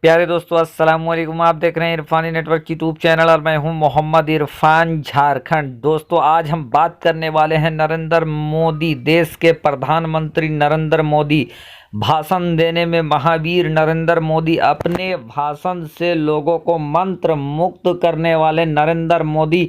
प्यारे दोस्तों, अस्सलाम वालेकुम। आप देख रहे हैं इरफानी नेटवर्क यूट्यूब चैनल और मैं हूं मोहम्मद इरफान झारखंड। दोस्तों, आज हम बात करने वाले हैं नरेंद्र मोदी, देश के प्रधानमंत्री नरेंद्र मोदी। भाषण देने में महावीर नरेंद्र मोदी, अपने भाषण से लोगों को मंत्र मुक्त करने वाले नरेंद्र मोदी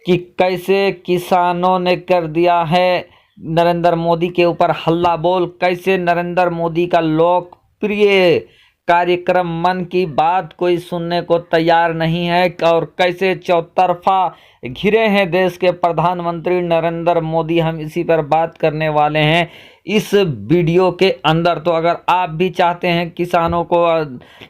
की कैसे किसानों ने कर दिया है नरेंद्र मोदी के ऊपर हल्ला बोल। कैसे नरेंद्र मोदी का लोकप्रिय कार्यक्रम मन की बात कोई सुनने को तैयार नहीं है और कैसे चौतरफा घिरे हैं देश के प्रधानमंत्री नरेंद्र मोदी। हम इसी पर बात करने वाले हैं इस वीडियो के अंदर। तो अगर आप भी चाहते हैं किसानों को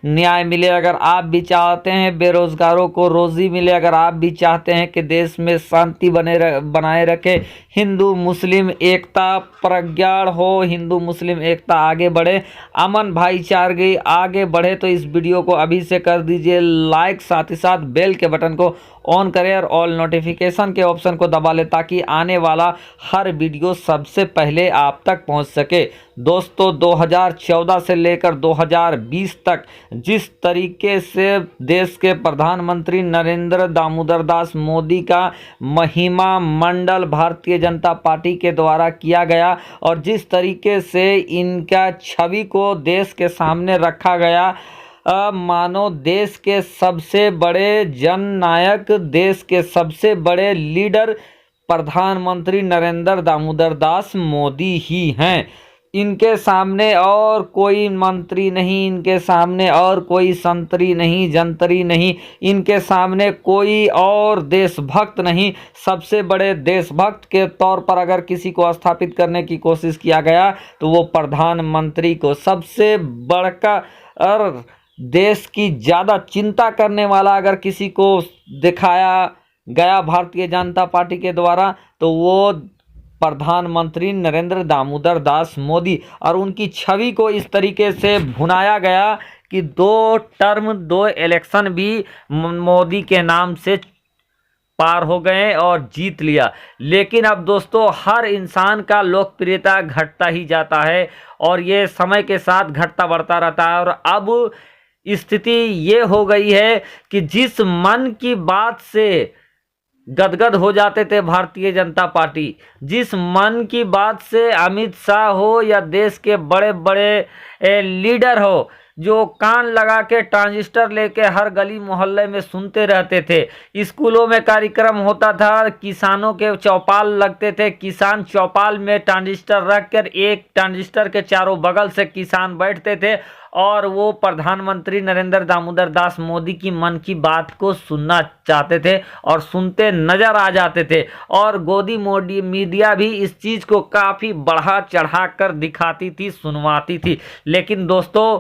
न्याय मिले, अगर आप भी चाहते हैं बेरोजगारों को रोजी मिले, अगर आप भी चाहते हैं कि देश में शांति बनाए रखे, हिंदू मुस्लिम एकता प्रज्ञाण हो, हिंदू मुस्लिम एकता आगे बढ़े, अमन भाईचारगी आगे बढ़े, तो इस वीडियो को अभी से कर दीजिए लाइक, साथ ही साथ बेल के बटन को ऑन करें और ऑल नोटिफिकेशन के ऑप्शन को दबा लें ताकि आने वाला हर वीडियो सबसे पहले आप तक पहुंच सके। दोस्तों, 2014 से लेकर 2020 तक जिस तरीके से देश के प्रधानमंत्री नरेंद्र दामोदर दास मोदी का महिमा मंडल भारतीय जनता पार्टी के द्वारा किया गया और जिस तरीके से इनका छवि को देश के सामने रखा गया, मानो देश के सबसे बड़े जननायक, देश के सबसे बड़े लीडर प्रधानमंत्री नरेंद्र दामोदर दास मोदी ही हैं। इनके सामने और कोई मंत्री नहीं, इनके सामने और कोई संतरी नहीं, जंतरी नहीं, इनके सामने कोई और देशभक्त नहीं। सबसे बड़े देशभक्त के तौर पर अगर किसी को स्थापित करने की कोशिश किया गया तो वो प्रधानमंत्री को, सबसे बड़का और देश की ज़्यादा चिंता करने वाला अगर किसी को दिखाया गया भारतीय जनता पार्टी के द्वारा तो वो प्रधानमंत्री नरेंद्र दामोदर दास मोदी। और उनकी छवि को इस तरीके से भुनाया गया कि 2 टर्म 2 इलेक्शन भी मोदी के नाम से पार हो गए और जीत लिया। लेकिन अब दोस्तों, हर इंसान का लोकप्रियता घटता ही जाता है और ये समय के साथ घटता बढ़ता रहता है। और अब स्थिति ये हो गई है कि जिस मन की बात से गदगद हो जाते थे भारतीय जनता पार्टी, जिस मन की बात से अमित शाह हो या देश के बड़े बड़े लीडर हो, जो कान लगा के ट्रांजिस्टर लेके हर गली मोहल्ले में सुनते रहते थे, स्कूलों में कार्यक्रम होता था, किसानों के चौपाल लगते थे, किसान चौपाल में ट्रांजिस्टर रखकर एक ट्रांजिस्टर के चारों बगल से किसान बैठते थे और वो प्रधानमंत्री नरेंद्र दामोदर दास मोदी की मन की बात को सुनना चाहते थे और सुनते नजर आ जाते थे। और गोदी मोदी मीडिया भी इस चीज़ को काफ़ी बढ़ा चढ़ा कर दिखाती थी, सुनवाती थी। लेकिन दोस्तों,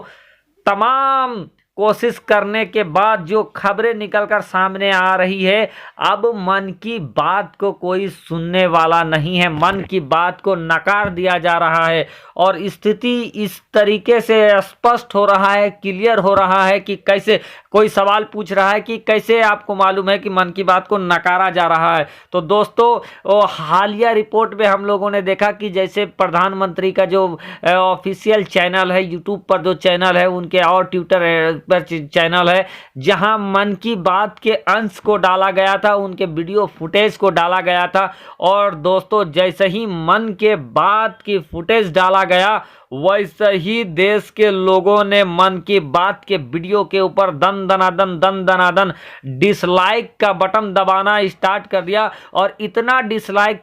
तमाम कोशिश करने के बाद जो खबरें निकलकर सामने आ रही है, अब मन की बात को कोई सुनने वाला नहीं है, मन की बात को नकार दिया जा रहा है। और स्थिति इस तरीके से स्पष्ट हो रहा है, क्लियर हो रहा है कि कैसे कोई सवाल पूछ रहा है कि कैसे आपको मालूम है कि मन की बात को नकारा जा रहा है। तो दोस्तों, हालिया रिपोर्ट में हम लोगों ने देखा कि जैसे प्रधानमंत्री का जो ऑफिशियल चैनल है, यूट्यूब पर जो चैनल है उनके, और ट्विटर पर चैनल है, जहां मन की बात के अंश को डाला गया था, उनके वीडियो फुटेज को डाला गया था। और दोस्तों, जैसे ही मन के बात की फुटेज डाला गया, वैसे ही देश के लोगों ने मन की बात के वीडियो के ऊपर दन दनादन डिसलाइक का बटन दबाना स्टार्ट कर दिया। और इतना डिसलाइक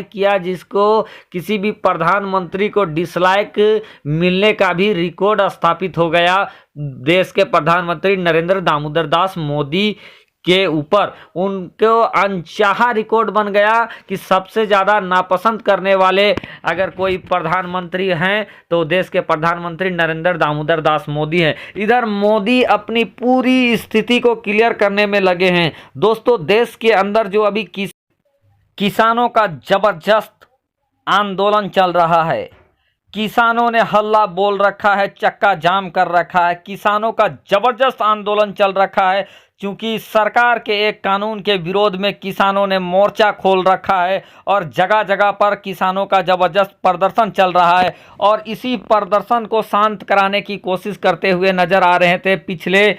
किया जिसको किसी भी प्रधानमंत्री को डिसलाइक मिलने का भी रिकॉर्ड स्थापित हो गया देश के प्रधानमंत्री नरेंद्र दामोदर दास मोदी के ऊपर। उनको अनचाहा रिकॉर्ड बन गया कि सबसे ज़्यादा नापसंद करने वाले अगर कोई प्रधानमंत्री हैं तो देश के प्रधानमंत्री नरेंद्र दामोदर दास मोदी हैं। इधर मोदी अपनी पूरी स्थिति को क्लियर करने में लगे हैं। दोस्तों, देश के अंदर जो अभी किसानों का जबरदस्त आंदोलन चल रहा है, किसानों ने हल्ला बोल रखा है, चक्का जाम कर रखा है, किसानों का जबरदस्त आंदोलन चल रखा है। क्योंकि सरकार के एक कानून के विरोध में किसानों ने मोर्चा खोल रखा है और जगह जगह पर किसानों का जबरदस्त प्रदर्शन चल रहा है। और इसी प्रदर्शन को शांत कराने की कोशिश करते हुए नजर आ रहे थे पिछले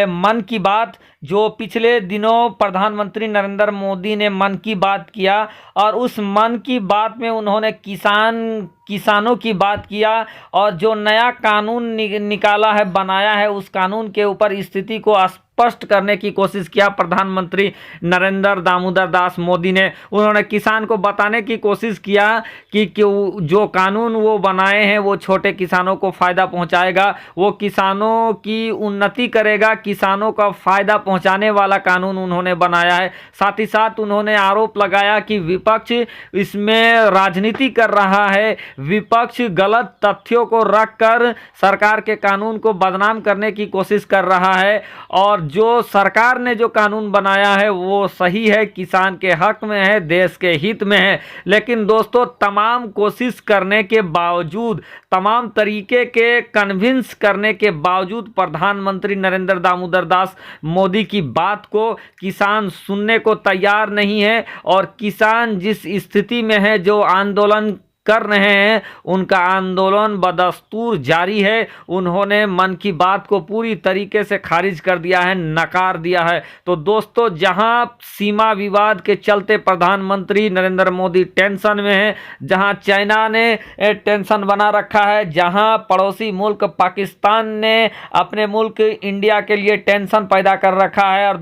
मन की बात, जो पिछले दिनों प्रधानमंत्री नरेंद्र मोदी ने मन की बात किया और उस मन की बात में उन्होंने किसानों की बात किया और जो नया कानून निकाला है, बनाया है, उस कानून के ऊपर स्थिति को स्पष्ट करने की कोशिश किया प्रधानमंत्री नरेंद्र दामोदर दास मोदी ने। उन्होंने किसान को बताने की कोशिश किया कि जो कानून वो बनाए हैं वो छोटे किसानों को फायदा पहुंचाएगा, वो किसानों की उन्नति करेगा, किसानों का फायदा पहुंचाने वाला कानून उन्होंने बनाया है। साथ ही साथ उन्होंने आरोप लगाया कि विपक्ष इसमें राजनीति कर रहा है, विपक्ष गलत तथ्यों को रखकर सरकार के कानून को बदनाम करने की कोशिश कर रहा है और जो सरकार ने जो कानून बनाया है वो सही है, किसान के हक में है, देश के हित में है। लेकिन दोस्तों, तमाम कोशिश करने के बावजूद, तमाम तरीके के कन्विंस करने के बावजूद प्रधानमंत्री नरेंद्र दामोदर दास मोदी की बात को किसान सुनने को तैयार नहीं है और किसान जिस स्थिति में है, जो आंदोलन कर रहे हैं, उनका आंदोलन बदस्तूर जारी है। उन्होंने मन की बात को पूरी तरीके से खारिज कर दिया है, नकार दिया है। तो दोस्तों, जहां सीमा विवाद के चलते प्रधानमंत्री नरेंद्र मोदी टेंशन में है, जहां चाइना ने टेंशन बना रखा है, जहां पड़ोसी मुल्क पाकिस्तान ने अपने मुल्क इंडिया के लिए टेंशन पैदा कर रखा है और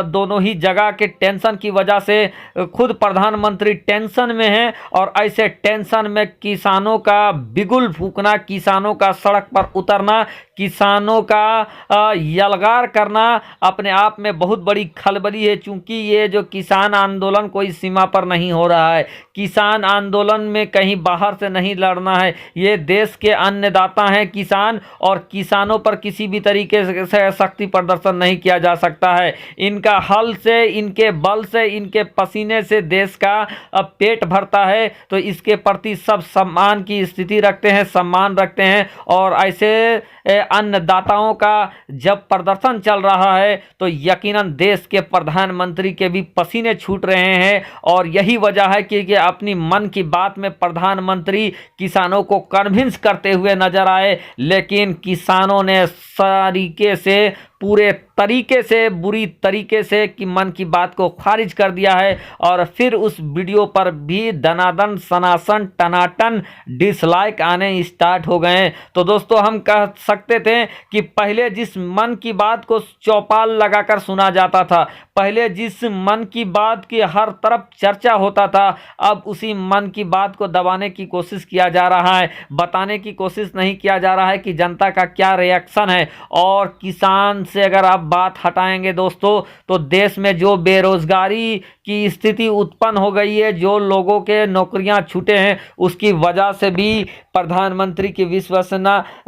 दोनों ही जगह के टेंशन की वजह से खुद प्रधानमंत्री टेंशन में है और ऐसे टेंशन में किसानों का बिगुल फूकना, किसानों का सड़क पर उतरना, किसानों का यलगार करना अपने आप में बहुत बड़ी खलबली है। चूंकि ये जो किसान आंदोलन कोई सीमा पर नहीं हो रहा है, किसान आंदोलन में कहीं बाहर से नहीं लड़ना है, ये देश के अन्नदाता हैं किसान और किसानों पर किसी भी तरीके से शक्ति प्रदर्शन नहीं किया जा सकता है। इनका हल से, इनके बल से, इनके पसीने से देश का पेट भरता है, तो इसके प्रति सब सम्मान की स्थिति रखते हैं, सम्मान रखते हैं। और ऐसे अन्नदाताओं का जब प्रदर्शन चल रहा है तो यकीनन देश के प्रधानमंत्री के भी पसीने छूट रहे हैं और यही वजह है कि अपनी मन की बात में प्रधानमंत्री किसानों को कन्विंस करते हुए नजर आए, लेकिन किसानों ने तरीके से, पूरे तरीके से, बुरी तरीके से कि मन की बात को खारिज कर दिया है और फिर उस वीडियो पर भी दनादन सनासन टनाटन डिसलाइक आने स्टार्ट हो गए। तो दोस्तों, हम कह सकते थे कि पहले जिस मन की बात को चौपाल लगाकर सुना जाता था, पहले जिस मन की बात की हर तरफ चर्चा होता था, अब उसी मन की बात को दबाने की कोशिश किया जा रहा है, बताने की कोशिश नहीं किया जा रहा है कि जनता का क्या रिएक्शन है। और किसान से अगर आप बात हटाएंगे दोस्तों, तो देश में जो बेरोजगारी की स्थिति उत्पन्न हो गई है, जो लोगों के नौकरियां छूटे हैं, उसकी वजह से भी प्रधानमंत्री की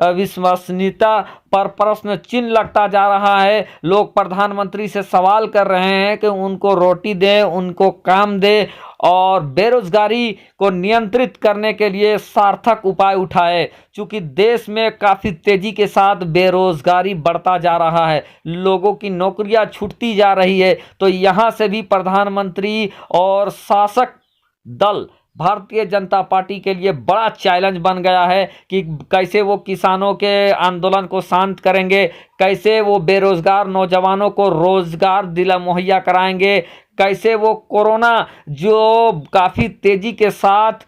विश्वसनीयता पर प्रश्न चिन्ह लगता जा रहा है। लोग प्रधानमंत्री से सवाल कर रहे हैं कि उनको रोटी दे, उनको काम दे और बेरोजगारी को नियंत्रित करने के लिए सार्थक उपाय उठाए। चूंकि देश में काफ़ी तेजी के साथ बेरोजगारी बढ़ता जा रहा है, लोगों की नौकरियां छूटती जा रही है, तो यहाँ से भी प्रधानमंत्री और शासक दल भारतीय जनता पार्टी के लिए बड़ा चैलेंज बन गया है कि कैसे वो किसानों के आंदोलन को शांत करेंगे, कैसे वो बेरोजगार नौजवानों को रोजगार दिला मुहैया कराएंगे, कैसे वो कोरोना जो काफ़ी तेज़ी के साथ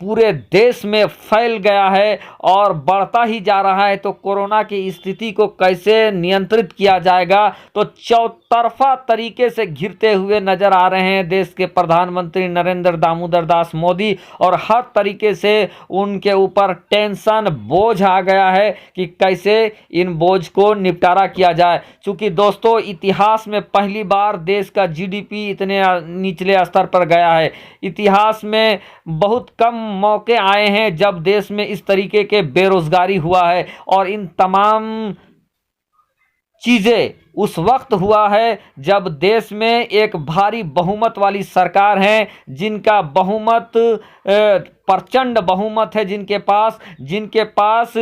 पूरे देश में फैल गया है और बढ़ता ही जा रहा है, तो कोरोना की स्थिति को कैसे नियंत्रित किया जाएगा। तो चौतरफा तरीके से घिरते हुए नजर आ रहे हैं देश के प्रधानमंत्री नरेंद्र दामोदर दास मोदी और हर तरीके से उनके ऊपर टेंशन, बोझ आ गया है कि कैसे इन बोझ को निपटारा किया जाए। चूँकि दोस्तों, इतिहास में पहली बार देश का जीडीपी इतने निचले स्तर पर गया है। इतिहास में बहुत कम मौके आए हैं जब देश में इस तरीके के बेरोजगारी हुआ है और इन तमाम चीजें उस वक्त हुआ है जब देश में एक भारी बहुमत वाली सरकार है, जिनका बहुमत प्रचंड बहुमत है, जिनके पास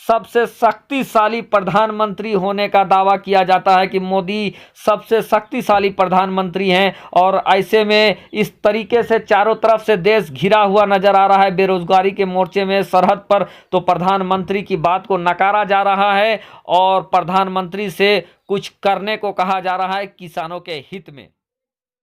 सबसे शक्तिशाली प्रधानमंत्री होने का दावा किया जाता है कि मोदी सबसे शक्तिशाली प्रधानमंत्री हैं। और ऐसे में इस तरीके से चारों तरफ से देश घिरा हुआ नजर आ रहा है बेरोजगारी के मोर्चे में, सरहद पर, तो प्रधानमंत्री की बात को नकारा जा रहा है और प्रधानमंत्री से कुछ करने को कहा जा रहा है किसानों के हित में।